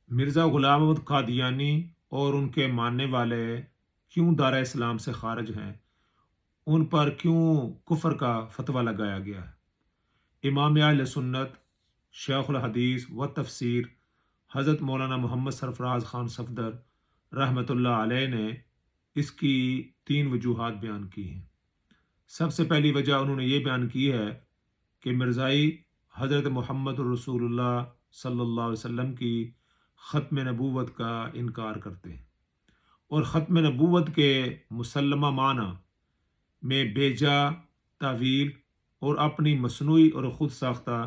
مرزا غلام احمد قادیانی اور ان کے ماننے والے کیوں دار اسلام سے خارج ہیں؟ ان پر کیوں کفر کا فتویٰ لگایا گیا ہے؟ امام اہل سنت، شیخ الحدیث و تفسیر حضرت مولانا محمد سرفراز خان صفدر رحمۃ اللہ علیہ نے اس کی 3 وجوہات بیان کی ہیں۔ سب سے پہلی وجہ انہوں نے یہ بیان کی ہے کہ مرزائی حضرت محمد رسول اللہ صلی اللہ علیہ وسلم کی ختم نبوت کا انکار کرتے ہیں، اور ختم نبوت کے مسلمہ معنی میں بے جا تعویل اور اپنی مصنوعی اور خود ساختہ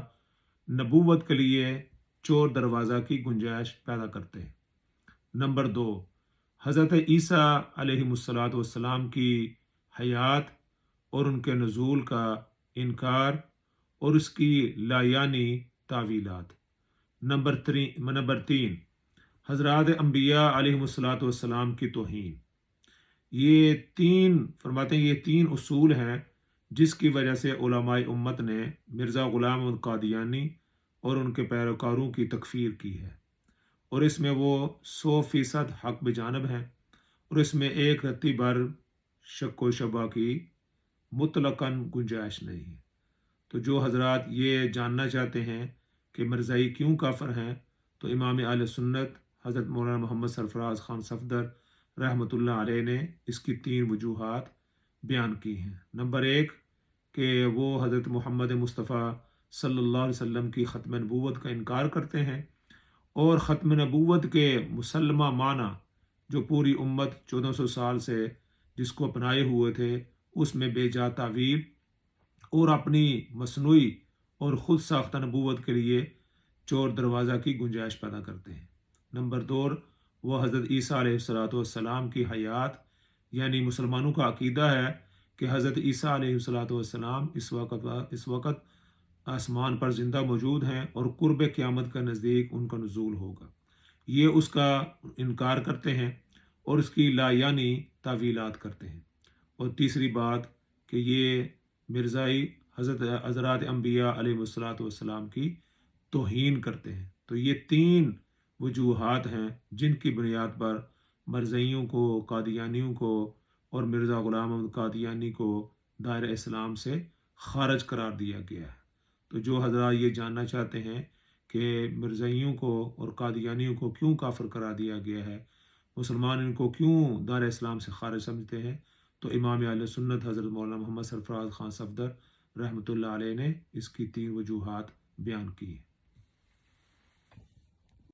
نبوت کے لیے چور دروازہ کی گنجائش پیدا کرتے ہیں۔ نمبر 2، حضرت عیسیٰ علیہ الصلاۃ والسلام کی حیات اور ان کے نزول کا انکار اور اس کی لایانی تعویلات۔ نمبر 3، حضرات انبیاء علیہ الصلاۃ والسلام کی توہین۔ یہ فرماتے ہیں یہ 3 اصول ہیں جس کی وجہ سے علماء امت نے مرزا غلام احمد قادیانی اور ان کے پیروکاروں کی تکفیر کی ہے، اور اس میں وہ 100% حق بجانب ہیں، اور اس میں ایک رتی بھر شک و شبہ کی مطلقاً گنجائش نہیں ہے۔ تو جو حضرات یہ جاننا چاہتے ہیں کہ مرزائی کیوں کافر ہیں، تو امام اہل سنت حضرت مولانا محمد سرفراز خان صفدر رحمۃ اللہ علیہ نے اس کی 3 وجوہات بیان کی ہیں۔ نمبر 1، کہ وہ حضرت محمد مصطفیٰ صلی اللہ علیہ وسلم کی ختم نبوت کا انکار کرتے ہیں، اور ختم نبوت کے مسلمہ معنی جو پوری امت 1400 سال سے جس کو اپنائے ہوئے تھے، اس میں بے جا تعویل اور اپنی مصنوعی اور خود ساختہ نبوت کے لیے چور دروازہ کی گنجائش پیدا کرتے ہیں۔ نمبر 2، وہ حضرت عیسیٰ علیہ الصلاۃ والسلام کی حیات، یعنی مسلمانوں کا عقیدہ ہے کہ حضرت عیسیٰ علیہ الصلاۃ والسلام اس وقت آسمان پر زندہ موجود ہیں، اور قرب قیامت کا نزدیک ان کا نزول ہوگا۔ یہ اس کا انکار کرتے ہیں اور اس کی لایانی تعویلات کرتے ہیں۔ اور تیسری بات کہ یہ مرزائی حضرات انبیاء علیہ الصلاۃ والسلام کی توہین کرتے ہیں۔ تو یہ 3 وجوہات ہیں جن کی بنیاد پر مرزائیوں کو، قادیانیوں کو اور مرزا غلام احمد قادیانی کو دائرہ اسلام سے خارج قرار دیا گیا ہے۔ تو جو حضرات یہ جاننا چاہتے ہیں کہ مرزائیوں کو اور قادیانیوں کو کیوں کافر قرار دیا گیا ہے، مسلمان ان کو کیوں دائرہ اسلام سے خارج سمجھتے ہیں، تو امام اہل سنت حضرت مولانا محمد سرفراز خان صفدر رحمۃ اللہ علیہ نے اس کی 3 وجوہات بیان کی ہیں۔